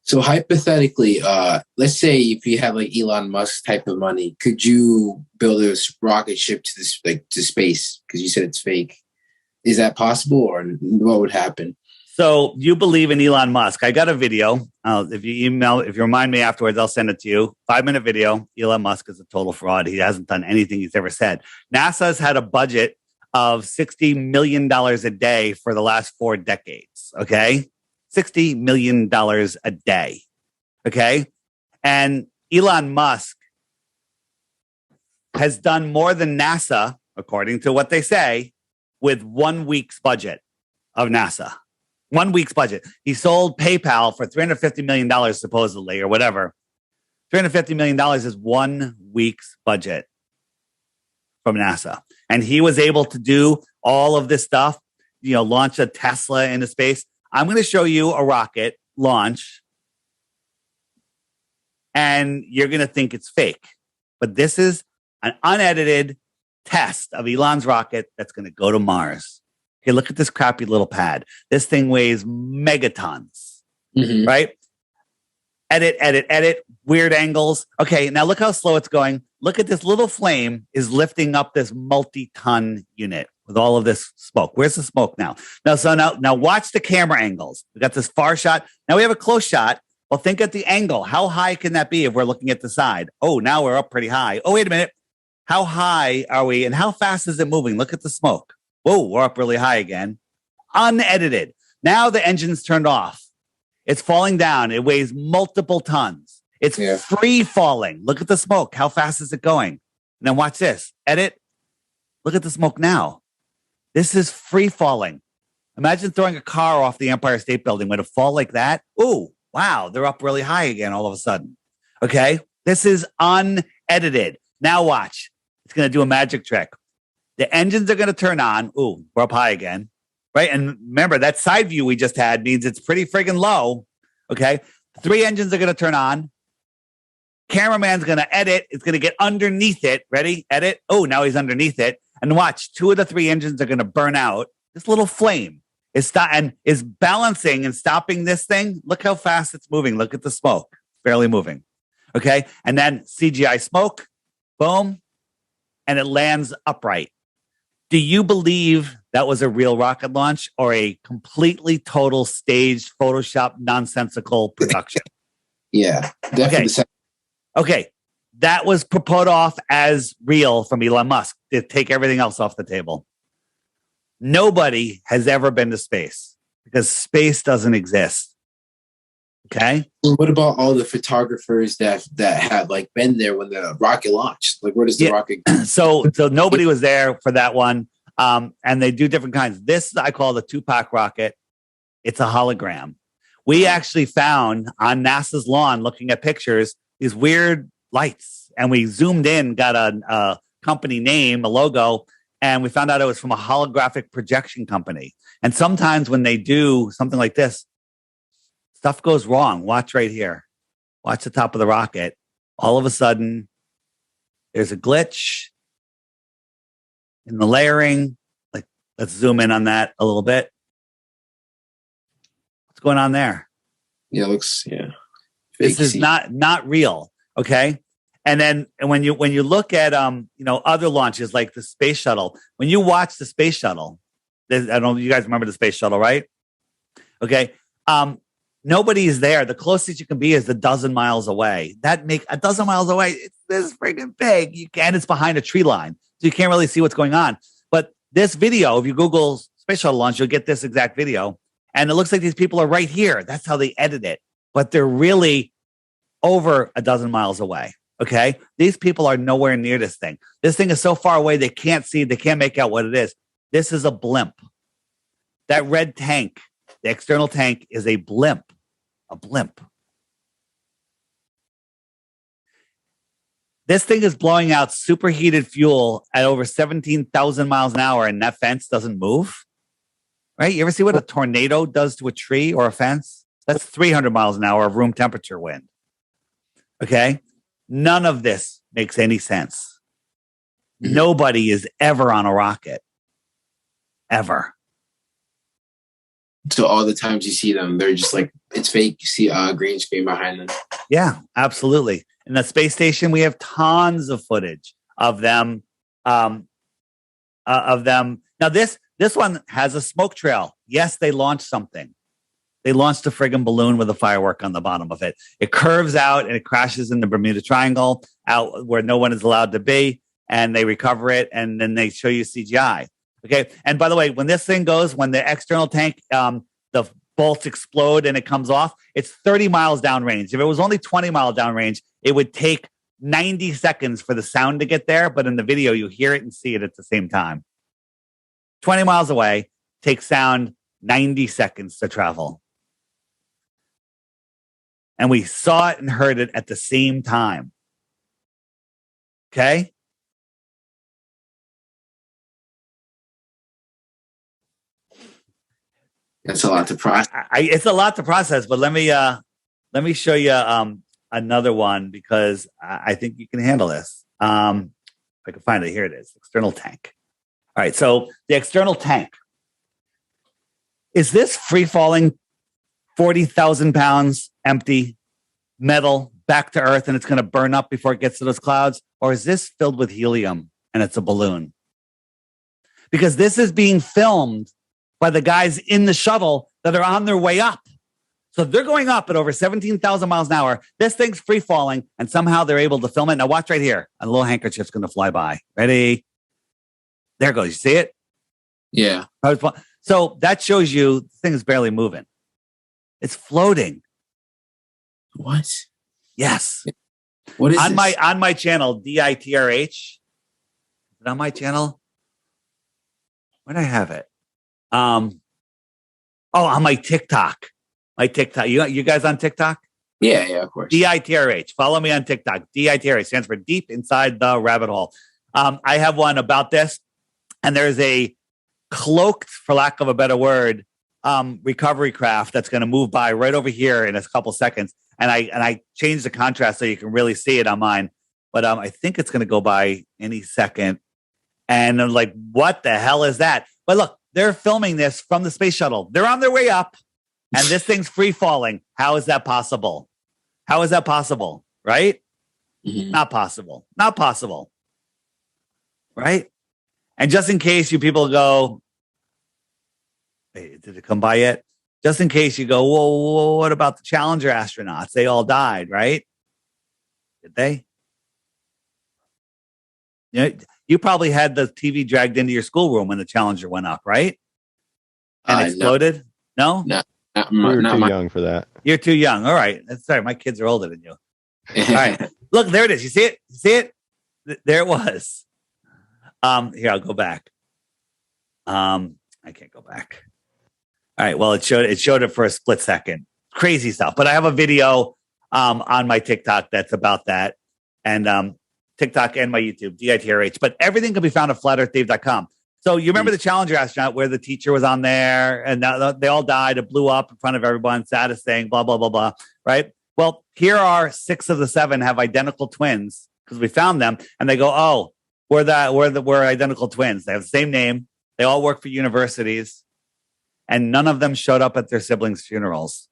So hypothetically, let's say if you have like Elon Musk type of money, could you build a rocket ship to this to space? Because you said it's fake. Is that possible, or what would happen? So you believe in Elon Musk. I got a video. If you remind me afterwards, I'll send it to you. 5-minute video. Elon Musk is a total fraud. He hasn't done anything he's ever said. NASA has had a budget of $60 million a day for the last 4 decades. Okay. $60 million a day. Okay. And Elon Musk has done more than NASA, according to what they say, with 1 week's budget of NASA. 1 week's budget. He sold PayPal for $350 million, supposedly, or whatever. $350 million is 1 week's budget from NASA. And he was able to do all of this stuff, launch a Tesla into space. I'm going to show you a rocket launch, and you're going to think it's fake. But this is an unedited test of Elon's rocket that's going to go to Mars. Okay, look at this crappy little pad. This thing weighs megatons, right? Edit, weird angles. Okay, now look how slow it's going. Look at this little flame is lifting up this multi-ton unit with all of this smoke. Where's the smoke now? Now watch the camera angles. We got this far shot. Now we have a close shot. Well, think at the angle. How high can that be if we're looking at the side? Oh, now we're up pretty high. Oh, wait a minute. How high are we and how fast is it moving? Look at the smoke. Whoa, we're up really high again. Unedited. Now the engine's turned off. It's falling down. It weighs multiple tons. It's free falling. Look at the smoke. How fast is it going? And then watch this. Edit. Look at the smoke now. This is free falling. Imagine throwing a car off the Empire State Building. When it fall like that, ooh, wow, they're up really high again all of a sudden. Okay? This is unedited. Now watch. It's going to do a magic trick. The engines are going to turn on. Ooh, we're up high again. Right? And remember, that side view we just had means it's pretty friggin' low. Okay? 3 engines are going to turn on. Cameraman's going to edit. It's going to get underneath it. Ready? Edit. Oh, now he's underneath it. And watch, 2 of the 3 engines are going to burn out. This little flame is balancing and stopping this thing. Look how fast it's moving. Look at the smoke. Barely moving. Okay? And then CGI smoke. Boom. And it lands upright. Do you believe that was a real rocket launch or a completely total staged Photoshop nonsensical production? Yeah, definitely. Okay. That was put off as real from Elon Musk to take everything else off the table. Nobody has ever been to space because space doesn't exist. Okay. What about all the photographers that have like been there when the rocket launched? Like, where does the rocket go? So nobody was there for that one. And they do different kinds. This I call the Tupac rocket. It's a hologram. We actually found on NASA's lawn, looking at pictures, these weird lights, and we zoomed in, got a company name, a logo, and we found out it was from a holographic projection company. And sometimes when they do something like this, stuff goes wrong. Watch right here. Watch the top of the rocket. All of a sudden, there's a glitch in the layering. Like, let's zoom in on that a little bit. What's going on there? Yeah, it looks, This is not real. Okay. And then when you look at other launches like the space shuttle, when you watch the space shuttle, I don't know, you guys remember the space shuttle, right? Okay. Nobody is there. The closest you can be is a dozen miles away. That make a dozen miles away. It's this freaking big. It's behind a tree line, so you can't really see what's going on. But this video, if you Google space shuttle launch, you'll get this exact video. And it looks like these people are right here. That's how they edit it. But they're really over a dozen miles away. Okay. These people are nowhere near this thing. This thing is so far away, they can't see, they can't make out what it is. This is a blimp. That red tank, the external tank, is a blimp. A blimp. This thing is blowing out superheated fuel at over 17,000 miles an hour, and that fence doesn't move. Right? You ever see what a tornado does to a tree or a fence? That's 300 miles an hour of room temperature wind. Okay? None of this makes any sense. Nobody is ever on a rocket. Ever. So all the times you see them, they're just like, it's fake. You see green screen behind them. Yeah, absolutely. In the space station, we have tons of footage of them. Now this one has a smoke trail. Yes, they launched something. They launched a friggin' balloon with a firework on the bottom of it. It curves out and it crashes in the Bermuda Triangle out where no one is allowed to be. And they recover it. And then they show you CGI. Okay. And by the way, when this thing goes, when the external tank, the bolts explode and it comes off, it's 30 miles downrange. If it was only 20 mile downrange, it would take 90 seconds for the sound to get there. But in the video, you hear it and see it at the same time. 20 miles away, takes sound 90 seconds to travel. And we saw it and heard it at the same time. Okay? That's a lot to process. It's a lot to process, but let me show you another one because I think you can handle this. If I can find it, here it is. External tank. All right, so the external tank. Is this free falling 40,000 pounds empty metal back to Earth and it's going to burn up before it gets to those clouds? Or is this filled with helium and it's a balloon? Because this is being filmed by the guys in the shuttle that are on their way up. So they're going up at over 17,000 miles an hour. This thing's free falling and somehow they're able to film it. Now watch right here. A little handkerchief's going to fly by. Ready? There it goes. You see it? Yeah. So that shows you the thing is barely moving. It's floating. What? Yes. What is on this? on my channel, DITRH? Is it on my channel? Where did I have it? On my TikTok. My TikTok. You guys on TikTok? Yeah, of course. DITRH. Follow me on TikTok. DITRH stands for Deep Inside the Rabbit Hole. I have one about this, and there's a cloaked, for lack of a better word, recovery craft that's going to move by right over here in a couple seconds. And I changed the contrast so you can really see it on mine. But I think it's going to go by any second. And I'm like, what the hell is that? But look, they're filming this from the space shuttle. They're on their way up, and this thing's free falling. How is that possible? How is that possible? Right? Mm-hmm. Not possible. Not possible. Right? And just in case you people go, hey, did it come by yet? Just in case you go, whoa, what about the Challenger astronauts? They all died, right? Did they? You probably had the TV dragged into your schoolroom when the Challenger went up, right? And exploded? No? No, you're too young for that. You're too young. All right. Sorry, my kids are older than you. All right. Look, there it is. You see it? You see it? There it was. Here, I'll go back. I can't go back. All right. Well, it showed it for a split second. Crazy stuff. But I have a video on my TikTok that's about that. And TikTok and my YouTube, DITRH. But everything can be found at flatearthdave.com. So you remember the Challenger astronaut where the teacher was on there and they all died. It blew up in front of everyone. Saddest thing, blah, blah, blah, blah. Right? Well, here are 6 of the 7 have identical twins because we found them. And they go, oh, we're identical twins. They have the same name. They all work for universities. And none of them showed up at their siblings' funerals.